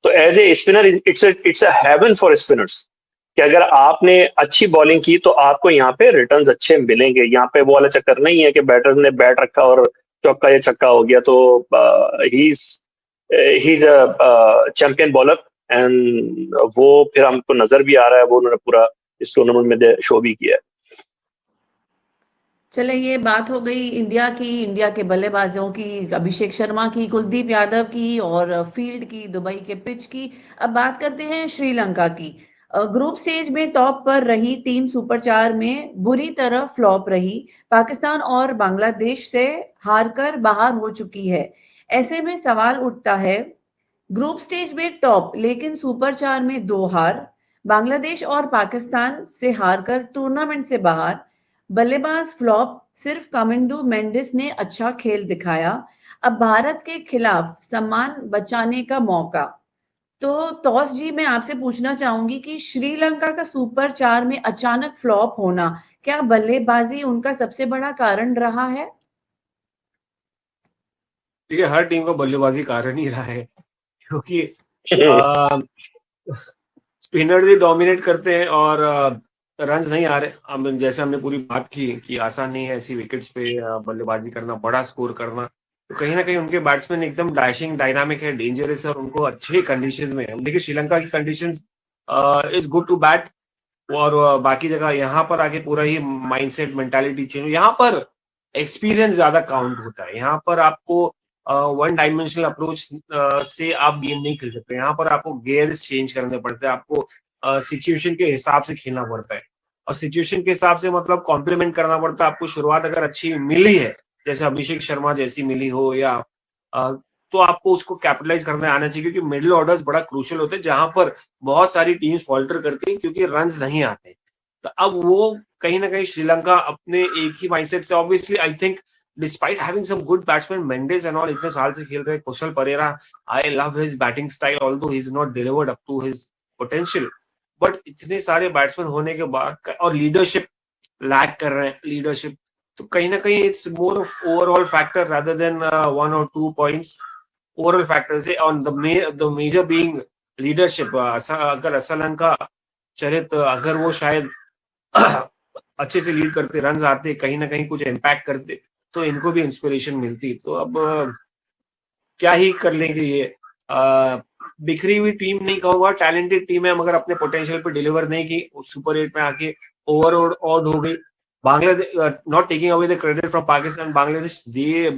तो as a spinner it's a haven for spinners, कि अगर आपने अच्छी बॉलिंग की तो आपको यहाँ पे रिटर्न्स अच्छे मिलेंगे। यहाँ पे वो वाला चक्कर नहीं है कि बैटर ने बैट रखा और चौका या छक्का हो गया। तो he is a champion bowler, and वो फिर हमको नजर भी आ रहा है, वो उन्होंने पूरा इस टूर्नामेंट में शो भी किया है।
चले, ये बात हो गई इंडिया की, इंडिया के बल्लेबाजों की, अभिषेक शर्मा की, कुलदीप यादव की और फील्ड की, दुबई के पिच की। अब बात करते हैं श्रीलंका की। ग्रुप स्टेज में टॉप पर रही टीम सुपर 4 में बुरी तरह फ्लॉप रही। पाकिस्तान और बांग्लादेश से हारकर बाहर हो चुकी है। ऐसे में सवाल उठता है, ग्रुप स्टेज में टॉप लेकिन सुपर 4 में 2 हार, बांग्लादेश और पाकिस्तान से हारकर टूर्नामेंट से बाहर, बल्लेबाज फ्लॉप, सिर्फ कामिंडू मेंडिस ने अच्छा खेल दिखाया। अब भारत के खिलाफ सम्मान बचाने का मौका। तो तौस जी, मैं आपसे पूछना चाहूंगी कि श्रीलंका का सुपर 4 में अचानक फ्लॉप होना, क्या बल्लेबाजी उनका सबसे बड़ा कारण रहा है?
ठीक है, हर टीम का बल्लेबाजी कारण ही रहा है, क्योंकि स्पिनर ही डोमिनेट करते हैं और रन नहीं आ रहे। अब जैसे हमने पूरी बात की कि आसान नहीं है ऐसी विकेट्स पे बल्लेबाजी करना, बड़ा स्कोर करना। तो कहीं ना कहीं उनके बैट्समैन एकदम डैशिंग, डायनामिक है, डेंजरस है और उनको अच्छे कंडीशंस में है। देखिए श्रीलंका की conditions is good to bat, और बाकी जगह यहाँ पर आके पूरा ही माइंडसेट, मेंटालिटी चेंज। यहाँ पर एक्सपीरियंस ज्यादा काउंट होता है। यहाँ पर आपको वन डायमेंशनल अप्रोच से आप गेम नहीं खेल सकते। यहाँ पर आपको गेयर्स चेंज करने पड़ते हैं, आपको सिचुएशन के हिसाब से खेलना पड़ता है। और सिचुएशन के हिसाब से मतलब कॉम्प्लीमेंट करना पड़ता है आपको। शुरुआत अगर अच्छी मिली है, जैसे अभिषेक शर्मा जैसी मिली हो, या तो आपको उसको कैपिटलाइज करने आना चाहिए, क्योंकि मिडिल ऑर्डर्स बड़ा क्रूशियल होते हैं, जहां पर बहुत सारी टीम्स फॉल्टर करती हैं क्योंकि रन्स नहीं आते। तो अब वो कहीं ना कहीं श्रीलंका अपने एक ही माइंडसेट से, obviously I think despite having some good batsman, Mendis and all इतने साल से खेल रहे हैं, Kusal Perera, I love his batting style although he is not delivered up to his potential. But इतने सारे बैट्समैन होने के बाद और लीडरशिप लैक कर रहे हैं, लीडरशिप। तो कहीं ना कहीं it's more of overall factor rather than 1 or 2 points. Overall factors है on the major being leadership. अगर असलन का चरित्र, अगर वो शायद अच्छे से लीड करते, रन आते, कहीं ना कहीं कुछ इम्पैक्ट करते, तो इनको भी इंस्पिरेशन मिलती। तो अब क्या ही कर लेंगे ये। बिखरी हुई टीम नहीं कहूंगा, टैलेंटेड टीम है, मगर अपने पोटेंशियल पे डिलीवर नहीं की। सुपर 8 में आके ओवर ऑड हो गई। Bangladesh, not taking away the credit from Pakistan, Bangladesh, they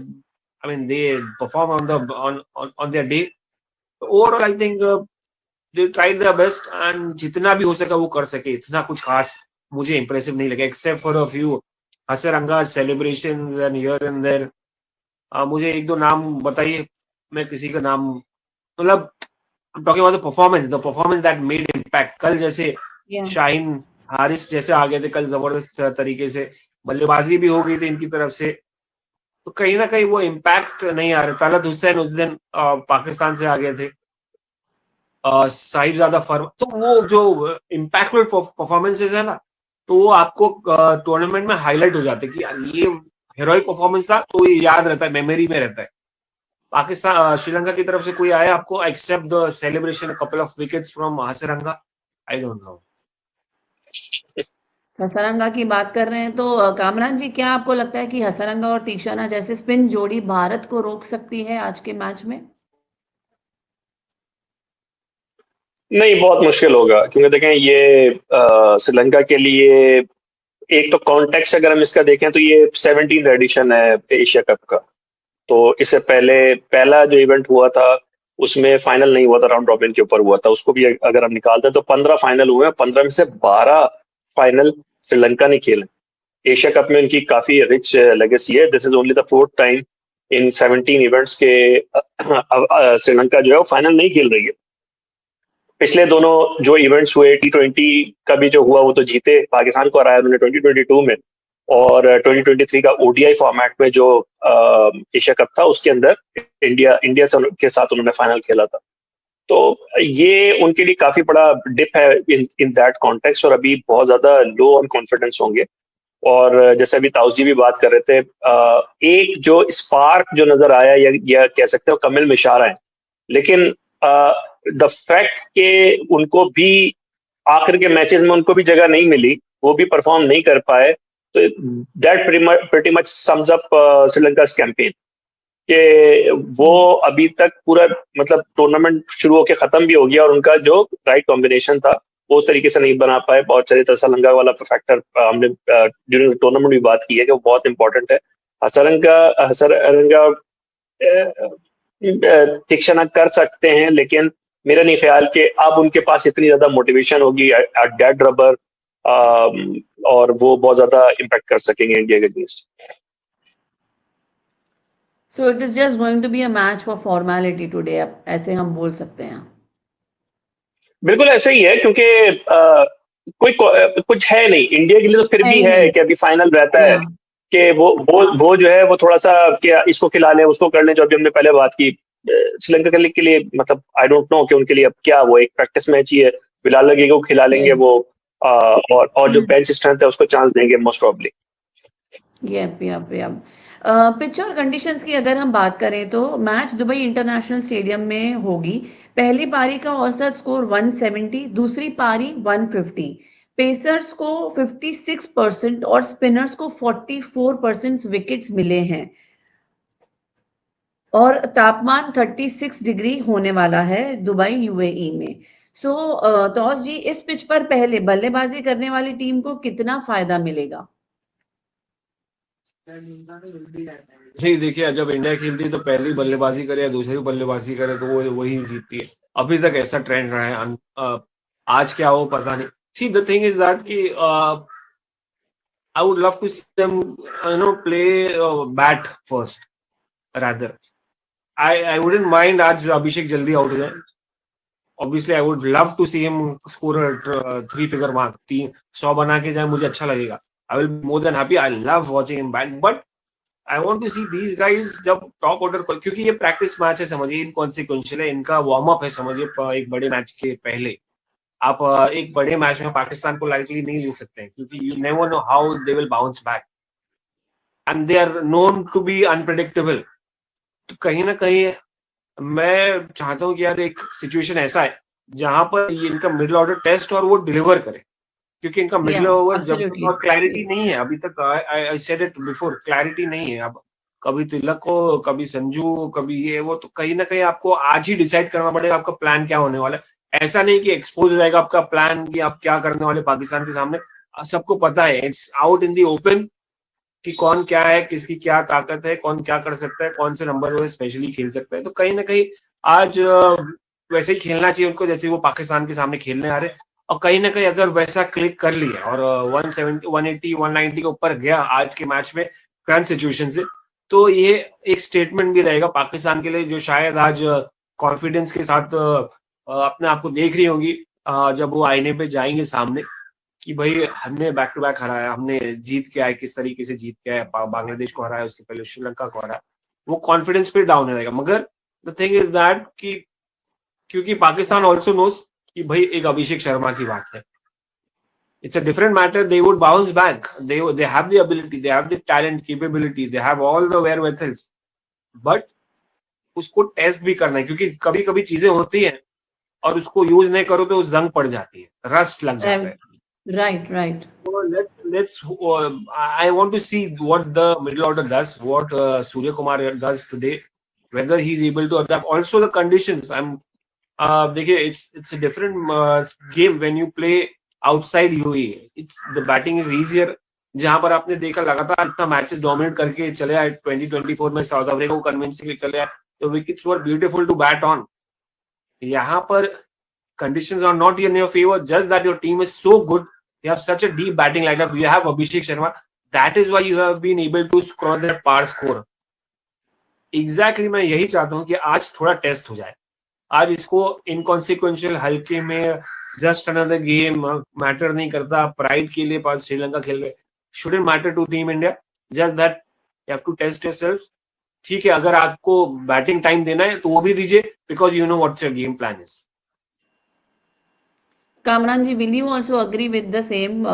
I mean, they perform on their day. Overall, I think they tried their best and जितना भी हो सका वो कर सके। इतना कुछ खास मुझे impressive नहीं लगा, except for a few Hasaranga celebrations and here and there. मुझे 1-2 नाम बताइए, मैं किसी का नाम, मतलब I'm talking about the performance that made impact. कल जैसे शाहीन हारिस जैसे आ गए थे कल जबरदस्त तरीके से, बल्लेबाजी भी हो गई थी इनकी तरफ से, तो कहीं ना कहीं वो इम्पैक्ट नहीं आ रहा। तलत हुसैन उस दिन पाकिस्तान से आ गए थे, साहिबजादा फर्म, तो वो जो इम्पैक्टफुल परफॉर्मेंसेस है ना, तो वो आपको टूर्नामेंट में हाईलाइट हो जाते कि यार ये हेरोइक परफॉर्मेंस था, तो ये याद रहता है, मेमोरी में रहता है। पाकिस्तान, श्रीलंका की तरफ से कोई आया आपको accept the celebration, couple of wickets from Hasaranga? I don't know.
Hasaranga की बात कर रहे हैं तो कामरान जी, क्या आपको लगता है कि हसरंगा और तीक्षाना जैसे स्पिन जोड़ी भारत को रोक सकती है आज के मैच में?
नहीं, बहुत मुश्किल होगा, क्योंकि देखें ये श्रीलंका के लिए एक तो कॉन्टेक्स्ट अगर हम इसका देखें तो ये 17th एडिशन है एशिया कप का। तो इससे पहले पहला जो इवेंट हुआ था उसमें फाइनल नहीं हुआ था, राउंड रॉबिन के ऊपर हुआ था। उसको भी अगर हम निकालते हैं तो 15 फाइनल हुए हैं, 15 में से 12 फाइनल श्रीलंका ने खेले। एशिया कप में उनकी काफी रिच लेगेसी है। This is only the 4th time in 17 events के श्रीलंका जो है वो फाइनल नहीं खेल रही है। पिछले दोनों जो इवेंट्स हुए, T20 का भी जो हुआ वो तो जीते, पाकिस्तान को हराया उन्होंने 2022 में, और 2023 का ODI फॉर्मेट में जो एशिया कप था उसके अंदर इंडिया के साथ उन्होंने फाइनल खेला था। तो ये उनके लिए काफी बड़ा डिप है इन दैट कॉन्टेक्स्ट, और अभी बहुत ज्यादा लो ऑन कॉन्फिडेंस होंगे। और जैसे अभी ताऊजी भी बात कर रहे थे, एक जो स्पार्क जो नजर आया, या कह सकते हो कमिल मिशारा है, लेकिन द फैक्ट के उनको भी आखिर के मैचेस में उनको भी जगह नहीं मिली, वो भी परफॉर्म नहीं कर पाए, तो that pretty much sums up Sri Lanka campaign कि वो अभी तक पूरा मतलब टूर्नामेंट शुरू होकर खत्म भी हो गया और उनका जो राइट कॉम्बिनेशन था वो उस तरीके से नहीं बना पाए। बहुत सारे हसरंगा वाला फैक्टर हमने ड्यूरिंग टूर्नामेंट भी बात की है कि वो बहुत इंपॉर्टेंट है। हसरंगा तीक्षणा कर सकते हैं, लेकिन मेरा नहीं ख्याल कि अब उनके पास इतनी ज्यादा मोटिवेशन होगी एट डेड रबर और वो बहुत ज्यादा इम्पैक्ट कर सकेंगे इंडिया के against.
So it is just going to be a match for formality today, अब ऐसे हम बोल सकते हैं।
बिल्कुल ऐसा ही है, क्योंकि कुछ है नहीं इंडिया के लिए, तो फिर
है
भी
ही
है
नहीं।
कि अभी फाइनल रहता है
Yeah.
कि वो जो है वो थोड़ा सा कि इसको खिला लें उसको कर लें, जो अभी हमने पहले बात की। श्रीलंका के लिए मतलब आई डोंट नो कि उनके लिए अब क्या, वो एक प्रैक्टिस मैच ही है, फिलहाल लगेगा वो खिला लेंगे
Yeah.
वो और जो बेंच स्ट्रेंथ है उसको चांस देंगे मोस्ट प्रॉब्ली।
यप। पिच और कंडीशंस की अगर हम बात करें तो मैच दुबई इंटरनेशनल स्टेडियम में होगी। पहली पारी का औसत स्कोर 170, दूसरी पारी 150। पेसर्स को 56% और स्पिनर्स को 44% विकेट्स मिले हैं और तापमान 36 डिग्री होने वाला है दुबई यूएई में। सो तौस जी, इस पिच पर पहले बल्लेबाजी करने वाली टीम को कितना फायदा मिलेगा?
नहीं देखिए, जब इंडिया खेलती है तो पहली बल्लेबाजी करे या दूसरी बल्लेबाजी करे तो वो वही जीतती है। अभी तक ऐसा ट्रेंड रहा है। आज क्या हो पता नहीं। See the thing is that कि I would love to see them, play bat first rather. I wouldn't mind आज अभिषेक जल्दी आउट हो जाए. Obviously, I would love to see him score a 3-figure mark. 100 बना के जाए मुझे अच्छा लगेगा. I will be more than happy. I love watching him bat, but I want to see these guys जब टॉप ऑर्डर पर, क्योंकि ये प्रैक्टिस मैच है समझिए, इनकॉन्सिक्वेंशियल है, इनका वार्म अप है समझिए एक बड़े मैच के पहले। आप एक बड़े मैच में पाकिस्तान को लाइटली नहीं ले सकते हैं, क्योंकि you never know how they will bounce back and they are known to be unpredictable. तो कहीं ना कहीं मैं चाहता हूं कि यार एक सिचुएशन ऐसा है जहां पर ये इनका मिडिल ऑर्डर टेस्ट और वो डिलीवर करे, क्योंकि इनका मिडिल ओवर जब
absolutely.
और क्लैरिटी नहीं है अभी तक। I said it before, clarity नहीं है। अब कभी तिलक को, कभी संजू, कभी ये वो, तो कहीं ना कहीं आपको आज ही डिसाइड करना पड़ेगा आपका प्लान क्या होने वाला है। ऐसा नहीं कि एक्सपोज हो जाएगा आपका प्लान कि आप क्या करने वाले पाकिस्तान के सामने। सबको पता है, it's out in the open कि कौन क्या है, किसकी क्या ताकत है, कौन क्या कर सकता है, कौन से नंबर वो स्पेशली खेल सकता है। तो कहीं ना कहीं आज वैसे ही खेलना चाहिए उनको जैसे वो पाकिस्तान के सामने खेलने आ रहे। और कहीं ना कहीं अगर वैसा क्लिक कर लिया और 170, 180, 190 के ऊपर गया आज के मैच में करंट सिचुएशन से, तो ये एक स्टेटमेंट भी रहेगा पाकिस्तान के लिए, जो शायद आज कॉन्फिडेंस के साथ अपने आप को देख रही होगी जब वो आईने पे जाएंगे सामने कि भाई हमने बैक टू बैक हराया, हमने जीत के आए, किस तरीके से जीत के आए, बांग्लादेश को हराया, उसके पहले श्रीलंका को हराया। वो कॉन्फिडेंस फिर डाउन रहेगा। मगर द थिंग इज दैट कि क्योंकि पाकिस्तान ऑल्सो नोस कि भाई एक अभिषेक शर्मा की बात है, it's a different matter. They would bounce back. They have the ability, they have the talent, capability, they have all the wherewithals. But उसको टेस्ट भी करना है, क्योंकि कभी कभी चीजें होती हैं और उसको यूज नहीं करो तो जंग पड़ जाती है, रस्ट लग जाता है।
Right.
So let's. I want to see what the middle order does, what Surya Kumar does today, whether he's able to adapt. Also the conditions. देखिए, it's a different game when you play outside UAE. It's the batting is easier. जहां पर आपने देखा लगातार इतना मैचेस डोमिनेट करके चले आए 2024 में साउथ अफ्रीका को कन्विंसिंगली चले आए, तो wickets were beautiful to bat on. यहाँ पर conditions are not in your favor, just that your team is so good. You have such a deep batting lineup. You have Abhishek Sharma. That is why you have been able to score that par score. Exactly, मैं यही चाहता हूँ कि आज थोड़ा टेस्ट हो जाए। आज इसको इनकॉन्सिक्वेंशियल हल्के में जस्ट अनदर गेम मैटर नहीं करता। प्राइड के लिए पास श्रीलंका खेल रहे, shouldn't matter to team India, just that you have to test yourself. ठीक है, अगर आपको बैटिंग टाइम देना है तो वो भी दीजिए, because you know what's your game plan is.
Kamran ji, will you also agree with the same?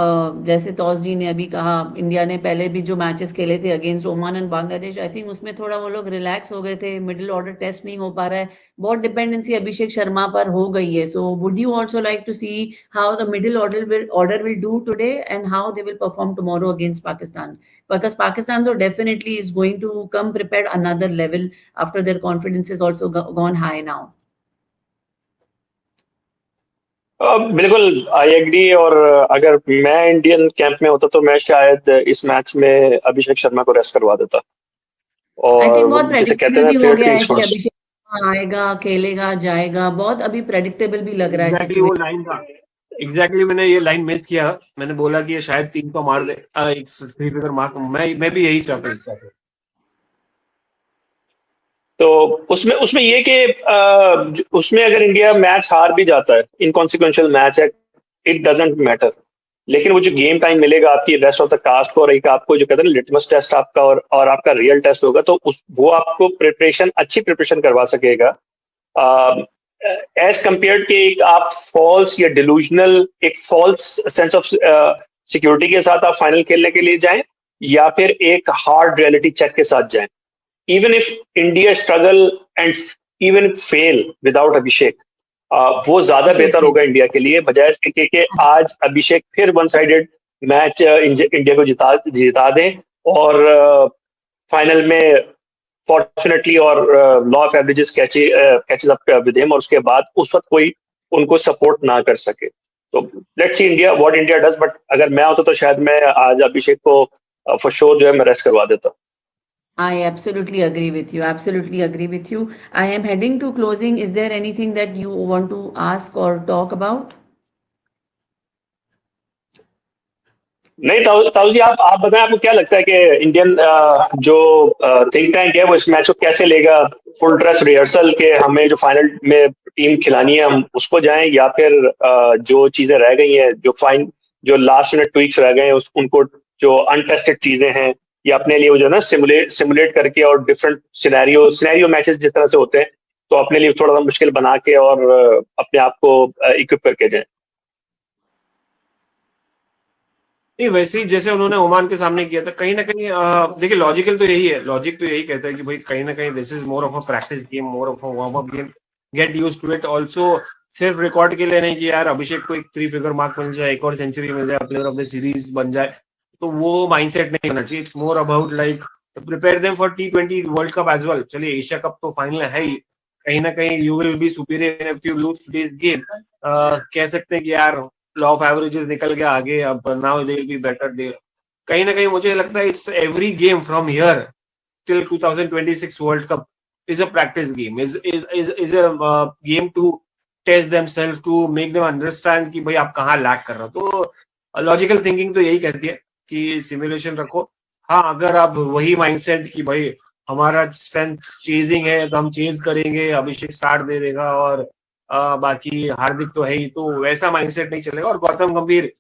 जैसे तौस जी ने अभी कहा, इंडिया ने पहले भी जो मैचेस खेले थे against Oman and Bangladesh, I think उसमें थोड़ा वो लोग रिलैक्स हो गए थे, मिडिल ऑर्डर टेस्ट नहीं हो पा रहा है, बहुत डिपेंडेंसी अभिषेक शर्मा पर हो गई है। So would you also like to see how the middle order will do today and how they will perform tomorrow against Pakistan? Because Pakistan though definitely is going to come prepared another level after their confidence is also gone high now.
बिल्कुल आई एग्री। और अगर मैं इंडियन कैंप में होता तो मैं शायद इस मैच में अभिषेक शर्मा को रेस्ट करवा देता।
आई थिंक
और
बहुत
जिसे कहते
प्रेडिक्टेबल
हैं
भी
ना,
हो
फेयर
गया
किंग
है कि
सोर्स।
अभिषेक शर्मा आएगा, खेलेगा, जाएगा। बहुत अभी प्रेडिक्टेबल भी लग रहा है
एग्जैक्टली वो
सिचुएशन।
लाइन था। एग्जैक्टली मैंने ये लाइन मिस किया। मैंने बोला कि ये शायद 3 को मार दे, एक 3 फिगर मार्क। मैं भी यही चाहता हूँ।
तो उसमें उसमें ये कि उसमें अगर इंडिया मैच हार भी जाता है, इनकॉन्सिक्वेंशियल मैच है, इट डजेंट मैटर। लेकिन वो जो गेम टाइम मिलेगा आपकी रेस्ट ऑफ द कास्ट को, और एक आपको जो कहते हैं ना लिटमस टेस्ट आपका, और आपका रियल टेस्ट होगा, तो वो आपको अच्छी प्रिपरेशन करवा सकेगा एज कंपेयर के एक आप फॉल्स या डिलूजनल, एक फॉल्स सेंस ऑफ सिक्योरिटी के साथ आप फाइनल खेलने के लिए जाएं, या फिर एक हार्ड रियलिटी चेक के साथ जाएं। even if India struggle and even fail without अभिषेक, वो ज्यादा बेहतर होगा इंडिया के लिए, बजाय इसके कि आज अभिषेक फिर वन साइडेड मैच इंडिया को जिता दें, और फाइनल में फॉर्चुनेटली और law of averages catches up with him, और उसके बाद उस वक्त कोई उनको सपोर्ट ना कर सके। तो let's see India what India does. But अगर मैं होता तो शायद मैं आज अभिषेक को फॉर श्योर जो है मैं रेस्ट करवा देता।
I absolutely agree with you. Absolutely agree with you. I am heading to closing. Is there anything that you want to ask or talk about?
नहीं, ताऊ जी, आप बताएं, आपको क्या लगता है कि इंडियन जो थिंक टैंक है वो इस मैच को कैसे लेगा? फुल ड्रेस रिहर्सल के हमें जो फाइनल में टीम खिलानी है हम उसको जाएं, या फिर जो चीजें रह गई हैं, जो लास्ट मिनट ट्वीक्स रह गए हैं, उनको जो अनटेस्टेड चीजें हैं, या अपने लिए वो जो है ना सिमुलेट करके, और डिफरेंट सिनेरियो मैचेस जिस तरह से होते हैं, तो अपने लिए थोड़ा सा मुश्किल बना के और अपने आप को इक्विप करके जाएं।
नहीं, वैसे ही जैसे उन्होंने ओमान के सामने किया था, कहीं ना कहीं देखिए लॉजिक तो यही कहता है कि भाई कहीं ना कहीं this is more of a practice game, more of a warm up game, get used to it. Also सिर्फ रिकॉर्ड के लिए नहीं कि यार अभिषेक को एक 3 फिगर मार्क मिल जाए, एक और सेंचुरी मिल जाए, प्लेयर ऑफ द सीरीज बन जाए, तो वो माइंडसेट नहीं होना चाहिए। It's more about like prepare them for T20 world cup as well. चलिए एशिया कप तो फाइनल है ही, कहीं ना कहीं you will be superior if you lose today's game. कह सकते हैं कि यार लॉ ऑफ एवरेजेस निकल गया आगे, अब now they will be better they. कहीं ना कहीं मुझे लगता है it's every game from here till 2026 world cup is a practice game, is a game to test themselves, to make them understand कि भाई आप कहाँ लैक कर रहे हो। तो लॉजिकल थिंकिंग तो यही कहती है कि सिमुलेशन रखो। हाँ, अगर आप वही माइंडसेट कि भाई हमारा स्ट्रेंथ चेजिंग है तो हम चेज करेंगे, अभिषेक स्टार्ट दे देगा और बाकी हार्दिक तो है ही, तो वैसा माइंडसेट नहीं चलेगा। और गौतम गंभीर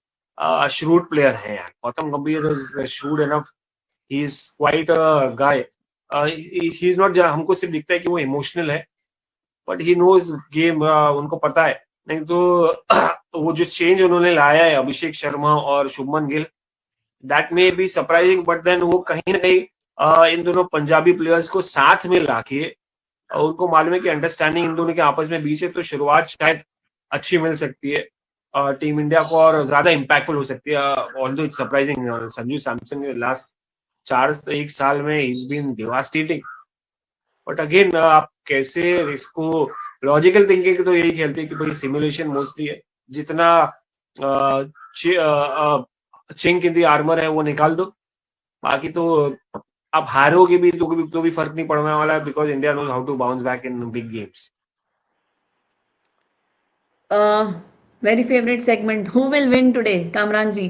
shrewd प्लेयर है यार। गौतम गंभीर is shrewd enough, he is quite a guy. He is not, हमको सिर्फ दिखता है कि वो इमोशनल है, बट ही नोज गेम। उनको पता है। नहीं तो वो जो चेंज उन्होंने लाया है अभिषेक शर्मा और Shubman Gill, that may be surprising, but then वो कहीं ना कहीं इन दोनों पंजाबी प्लेयर्स को साथ में लाके, उनको मालूम है कि अंडरस्टैंडिंग इन दोनों के आपस में बीच है, तो शुरुआत शायद अच्छी मिल सकती है टीम इंडिया को, और ज्यादा इम्पैक्टफुल हो सकती है। Although it's surprising, Sanju Samson के लास्ट 1 साल में is been devastating. But again आप कैसे इसको, लॉजिकल थिंकिंग तो यही खेलते हैं कि भाई सिमुलेशन मोस्टली है, जितना चिंक इन द आर्मर है वो निकाल दो, बाकी तो आप हारोगे भी तो भी फर्क नहीं पड़ने वाला है, because India knows how to bounce back in big games.
Very favorite segment. Who will win today? Kamran ji.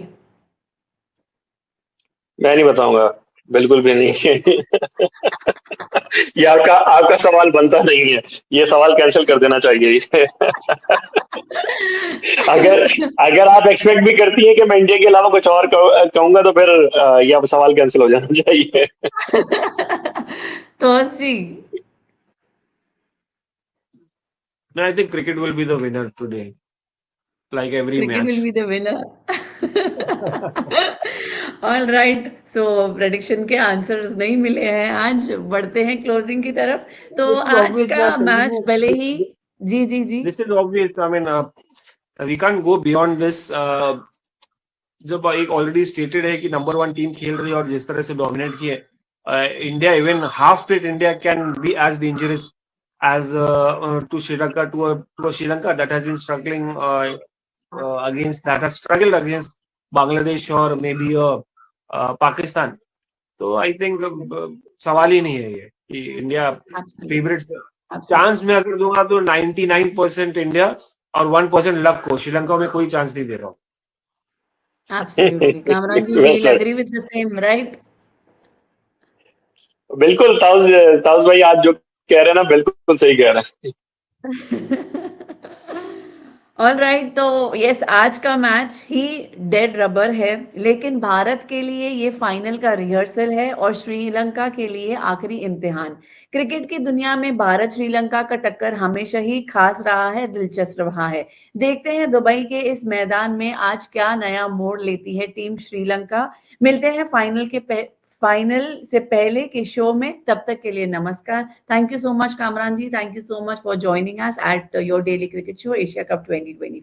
मैं नहीं बताऊंगा, बिल्कुल भी नहीं। ये आपका सवाल बनता नहीं है, ये सवाल कैंसिल कर देना चाहिए। अगर आप एक्सपेक्ट भी करती हैं कि मैं इंडिया के अलावा कुछ और कहूंगा, तो फिर यह सवाल कैंसिल हो जाना चाहिए।
तो जी,
No, I think cricket will be the winner today, like every
cricket
match.
will be the winner. All right. So prediction के आंसर्स नहीं मिले हैं आज, बढ़ते हैं क्लोजिंग की तरफ। तो
This is
आज
obvious,
का
मैं
मैच
telling you.
भले ही जी
This is obvious. I mean, we can't go beyond this. जब एक ऑलरेडी स्टेटेड है कि नंबर 1 टीम खेल रही है और जिस तरह से डोमिनेट की है India, even half fit India can be as dangerous as to Sri Lanka, to a Sri Lanka that has been struggling against that has struggled against Bangladesh or maybe Pakistan. तो आई थिंक सवाल ही नहीं है ये कि इंडिया फेवरेट चांस में अगर दूंगा तो 99% इंडिया और 1% लक को, श्रीलंका में कोई चांस नहीं दे रहा हूँ.
Absolutely. Kamran ji,
Well
we'll
said.
agree with the same, right?
बिल्कुल ताउस भाई आज जो कह रहे हैं ना बिल्कुल सही कह रहे हैं.
ऑल राइट, तो यस, आज का मैच ही डेड रबर है, लेकिन भारत के लिए ये फाइनल का रिहर्सल है और श्रीलंका के लिए आखिरी इम्तिहान. क्रिकेट की दुनिया में भारत श्रीलंका का टक्कर हमेशा ही खास रहा है, दिलचस्प रहा है. देखते हैं दुबई के इस मैदान में आज क्या नया मोड़ लेती है टीम श्रीलंका. मिलते हैं फाइनल से पहले के शो में. तब तक के लिए नमस्कार. Thank you so much Kamran ji. Thank you so much for joining us at your daily cricket show Asia cup 2020.